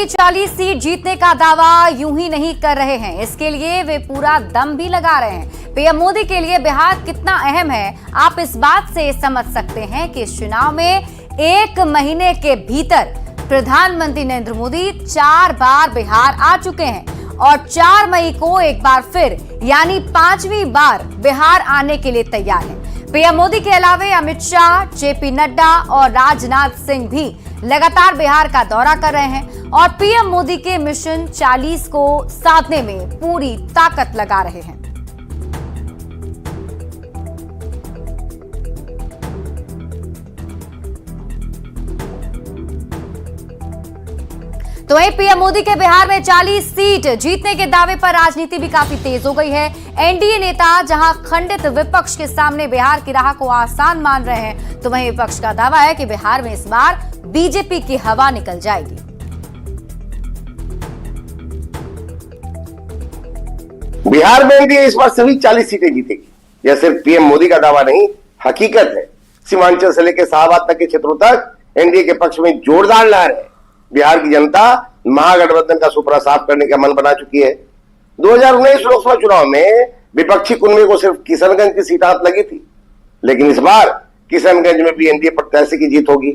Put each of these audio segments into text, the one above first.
Modi 40 seat जीतने का दावा यूं ही नहीं कर रहे हैं, इसके लिए वे पूरा दम भी लगा रहे हैं। पीएम मोदी के लिए बिहार कितना अहम है, आप इस बात से समझ सकते हैं कि इस चुनाव में 1 महीने के भीतर प्रधानमंत्री नरेंद्र मोदी 4 बार बिहार आ चुके हैं और 4 मई को एक बार फिर यानी 5वीं बार बिहार आने के लिए तैयार हैं। पीएम मोदी के अलावे अमित शाह, जेपी नड्डा और राजनाथ सिंह भी लगातार बिहार का दौरा कर रहे हैं और पीएम मोदी के मिशन 40 को साधने में पूरी ताकत लगा रहे हैं। तो वहीं पीएम मोदी के बिहार में 40 सीट जीतने के दावे पर राजनीति भी काफी तेज हो गई है। एनडीए नेता जहां खंडित विपक्ष के सामने बिहार की राह को आसान मान रहे हैं, तो वहीं विपक्ष का दावा है कि बिहार में इस बार बीजेपी की हवा निकल जाएगी। बिहार में एनडीए इस बार सभी 40 सीटें जीतेगी। यह सिर्फ पीएम मोदी का दावा नहीं, हकीकत है। सीमांचल से लेकर शाहबाद तक के क्षेत्रों तक एनडीए के पक्ष में जोरदार लहर है। बिहार की जनता महागठबंधन का सुपड़ा साफ करने का मन बना चुकी है। 2019 लोकसभा चुनाव में विपक्षी कुनबे को सिर्फ किशनगंज की सीट हाथ लगी थी, लेकिन इस बार किशनगंज में भी एनडीए प्रत्याशी की जीत होगी।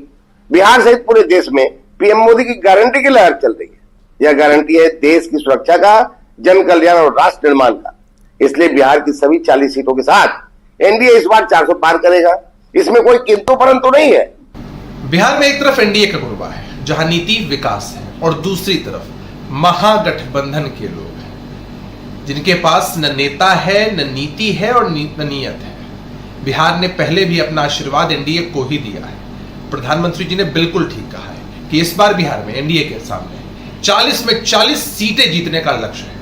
बिहार सहित पूरे देश में पीएम मोदी की गारंटी की लहर चल रही है। यह गारंटी है देश की सुरक्षा का, जन कल्याण और राष्ट्र निर्माण का। इसलिए बिहार की सभी 40 सीटों के साथ एनडीए इस बार 400 पार करेगा। इसमें कोई किंतु परंतु नहीं है। बिहार में एक तरफ एनडीए का कुनबा है जहां नीति विकास है और दूसरी तरफ महागठबंधन के लोग हैं जिनके पास न नेता है, न नीति है और न नीयत है। बिहार ने पहले भी अपना आशीर्वाद एनडीए को ही दिया है। प्रधानमंत्री जी ने बिल्कुल ठीक कहा है कि इस बार बिहार में एनडीए के सामने 40 में 40 सीटें जीतने का लक्ष्य है।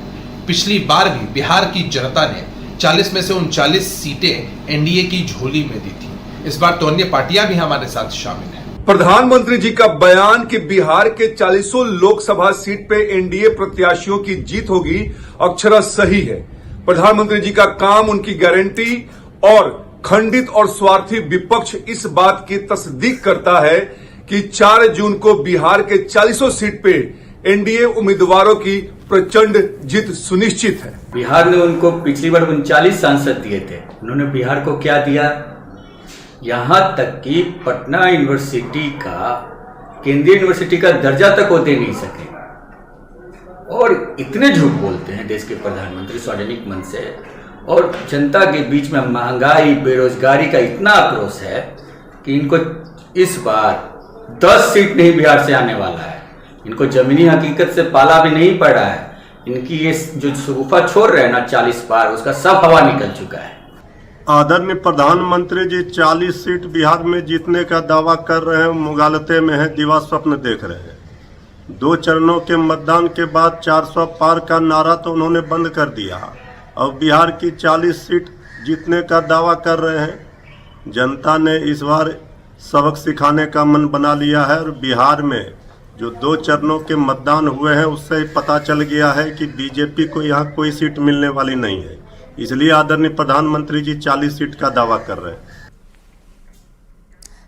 पिछली बार भी बिहार की जनता ने 40 में से 39 सीटें एनडीए की झोली में दी थी। इस बार तो अन्य पार्टियां भी हमारे साथ शामिल हैं। प्रधानमंत्री जी का बयान कि बिहार के 40 लोकसभा सीट पे एनडीए प्रत्याशियों की जीत होगी अक्षरशः सही है। प्रधानमंत्री जी का काम, उनकी गारंटी और खंडित और स्वार्थी विपक्ष इस बात की तस्दीक करता है कि 4 जून को बिहार के 40 सीट पे एनडीए उम्मीदवारों की प्रचंड जीत सुनिश्चित है। बिहार ने उनको पिछली बार 39 सांसद दिए थे। उन्होंने बिहार को क्या दिया? यहां तक कि पटना यूनिवर्सिटी का, केंद्रीय यूनिवर्सिटी का दर्जा तक वो दे नहीं सके। और इतने झूठ बोलते हैं देश के प्रधानमंत्री सार्वजनिक मंच से, और जनता के बीच में महंगाई, बेरोजगारी का इतना आक्रोश है कि इनको इस बार 10 सीट नहीं बिहार से आने वाला है। इनको जमीनी हकीकत से पाला भी नहीं पड़ा है। इनकी ये जो शगुफा छोड़ रहे हैं ना 40 पार, उसका सब हवा निकल चुका है। आदरणीय प्रधानमंत्री जी 40 सीट बिहार में जीतने का दावा कर रहे हैं, मुगालते में है, दिवा स्वप्न देख रहे हैं। 2 चरणों के मतदान के बाद 400 पार का नारा तो उन्होंने बंद कर दिया और बिहार की 40 सीट जीतने का दावा कर रहे हैं। जनता ने इस बार सबक सिखाने का मन बना लिया है और बिहार में जो 2 चरणों के मतदान हुए हैं उससे पता चल गया है कि बीजेपी को यहाँ कोई सीट मिलने वाली नहीं है। इसलिए आदरणीय प्रधानमंत्री जी 40 सीट का दावा कर रहे हैं।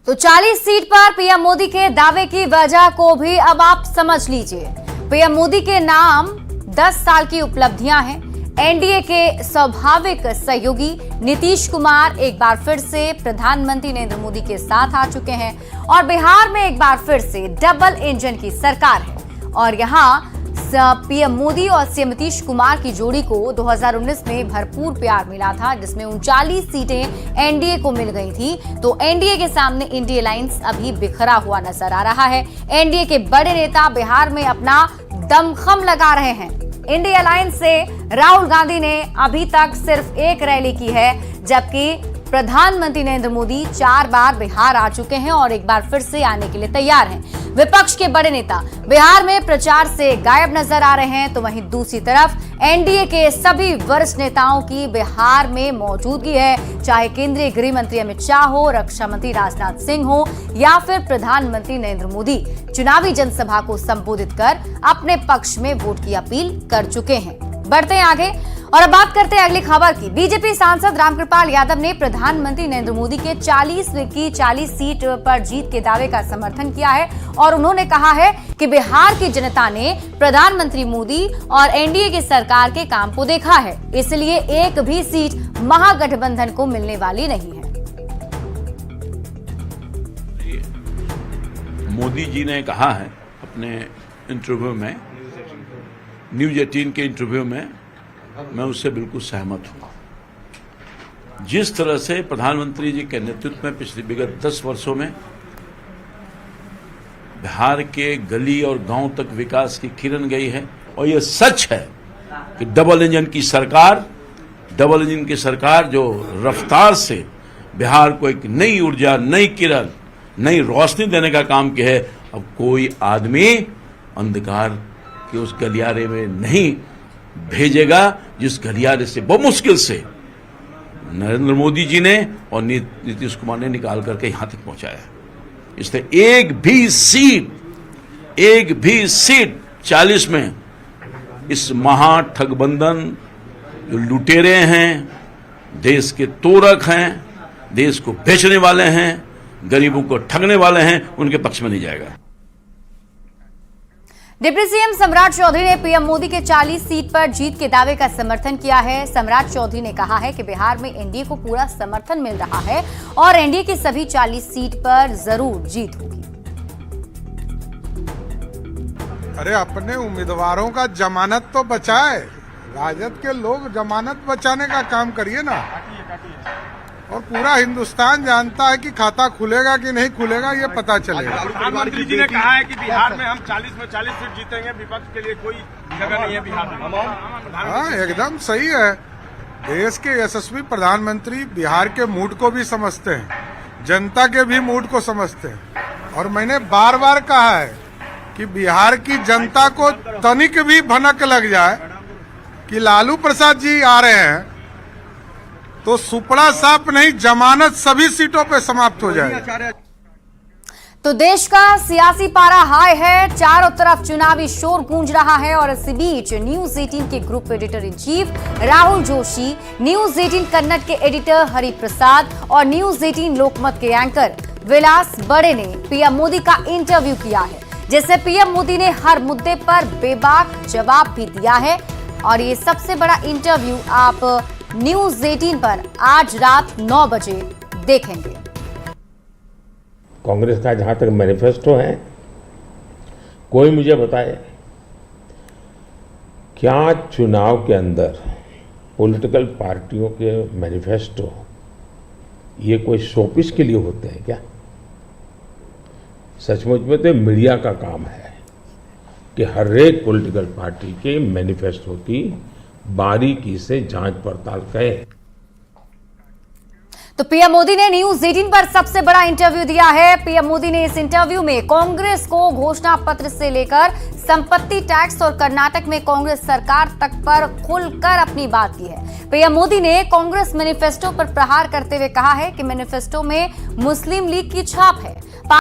तो 40 सीट पर पीएम मोदी के दावे की वजह को भी अब आप समझ लीजिए। पीएम मोदी के नाम 10 साल की उपलब्धियां हैं। एनडीए के स्वाभाविक सहयोगी नीतीश कुमार एक बार फिर से प्रधानमंत्री नरेंद्र मोदी के साथ आ चुके हैं और बिहार में एक बार फिर से डबल इंजन की सरकार है। और यहाँ पीएम मोदी और सीएम नीतीश कुमार की जोड़ी को 2019 में भरपूर प्यार मिला था, जिसमें 39 सीटें एनडीए को मिल गई थी। तो एनडीए के सामने इंडिया अलायंस अभी बिखरा हुआ नजर आ रहा है। एनडीए के बड़े नेता बिहार में अपना दमखम लगा रहे हैं। इंडिया अलायंस से राहुल गांधी ने अभी तक सिर्फ 1 रैली की है, जबकि प्रधानमंत्री नरेंद्र मोदी 4 बार बिहार आ चुके हैं और एक बार फिर से आने के लिए तैयार हैं। विपक्ष के बड़े नेता बिहार में प्रचार से गायब नजर आ रहे हैं, तो वहीं दूसरी तरफ एनडीए के सभी वरिष्ठ नेताओं की बिहार में मौजूदगी है, चाहे केंद्रीय गृह मंत्री अमित शाह हो, रक्षा मंत्री राजनाथ सिंह हो या फिर प्रधानमंत्री नरेंद्र मोदी चुनावी जनसभा को संबोधित कर अपने पक्ष में वोट की अपील कर चुके हैं। बढ़ते हैं आगे। और अब बात करते हैं अगली खबर की। बीजेपी सांसद रामकृपाल यादव ने प्रधानमंत्री नरेंद्र मोदी के 40 सीट पर जीत के दावे का समर्थन किया है और उन्होंने कहा है कि बिहार की जनता ने प्रधानमंत्री मोदी और एनडीए की सरकार के काम को देखा है, इसलिए एक भी सीट महागठबंधन को मिलने वाली नहीं है। मोदी जी ने कहा है अपने इंटरव्यू में, न्यूज 18 के इंटरव्यू में, मैं उससे बिल्कुल सहमत हूं। जिस तरह से प्रधानमंत्री जी के नेतृत्व में पिछले विगत 10 वर्षों में बिहार के गली और गांव तक विकास की किरण गई है, और यह सच है कि डबल इंजन की सरकार जो रफ्तार से बिहार को एक नई ऊर्जा, नई किरण, नई रोशनी देने का काम किया है, अब कोई आदमी अंधकार के उस गलियारे में नहीं भेजेगा जिस गलियारे से बहुत मुश्किल से नरेंद्र मोदी जी ने और नीतीश कुमार ने निकाल करके यहां तक पहुंचाया। इसलिए एक भी सीट 40 में इस महाठगबंधन जो लुटेरे हैं, देश के तोरक हैं, देश को बेचने वाले हैं, गरीबों को ठगने वाले हैं, उनके पक्ष में नहीं जाएगा। डिप्टी सीएम सम्राट चौधरी ने पीएम मोदी के 40 सीट पर जीत के दावे का समर्थन किया है। सम्राट चौधरी ने कहा है कि बिहार में एनडीए को पूरा समर्थन मिल रहा है और एनडीए की सभी 40 सीट पर जरूर जीत होगी। अरे अपने उम्मीदवारों का जमानत तो बचाए, राजद के लोग जमानत बचाने का काम करिए ना। और पूरा हिंदुस्तान जानता है कि खाता खुलेगा कि नहीं खुलेगा, ये पता चलेगा। प्रधानमंत्री जी ने कहा है कि बिहार में हम 40 में 40 सीट जीतेंगे, विपक्ष के लिए कोई जगह नहीं है बिहार में। हाँ, एकदम सही है। देश के यशस्वी प्रधानमंत्री बिहार के मूड को भी समझते हैं, जनता के भी मूड को समझते हैं। और मैंने बार बार कहा है कि बिहार की जनता को तनिक भी भनक लग जाए कि लालू प्रसाद जी आ रहे हैं तो सुपड़ा साफ नहीं, जमानत सभी सीटों पे समाप्त हो जाए। तो देश का सियासी पारा हाई है, चारों तरफ चुनावी शोर गूंज रहा है और इसी बीच न्यूज 18 के group editor in chief Rahul Joshi, news 18 Kannada के एडिटर हरि प्रसाद और न्यूज 18 लोकमत के एंकर विलास बड़े ने पीएम मोदी का इंटरव्यू किया है, जिससे पीएम मोदी ने हर मुद्दे पर बेबाक जवाब भी दिया है। और ये सबसे बड़ा इंटरव्यू आप न्यूज 18 पर आज रात 9 बजे देखेंगे। कांग्रेस का जहां तक मैनिफेस्टो है, कोई मुझे बताए क्या चुनाव के अंदर पॉलिटिकल पार्टियों के मैनिफेस्टो ये कोई शोपीस के लिए होते हैं क्या? सचमुच में तो मीडिया का काम है कि हर एक पॉलिटिकल पार्टी के मैनिफेस्टो की बारीकी से जांच पड़ताल करें। तो पीएम मोदी ने न्यूज 18 पर सबसे बड़ा इंटरव्यू दिया है। पीएम मोदी ने इस इंटरव्यू में कांग्रेस को घोषणा पत्र से लेकर संपत्ति टैक्स और कर्नाटक में कांग्रेस सरकार तक पर खुलकर अपनी बात की है। पीएम मोदी ने कांग्रेस मैनिफेस्टो पर प्रहार करते हुए कहा है कि मैनिफेस्टो में मुस्लिम लीग की छाप है।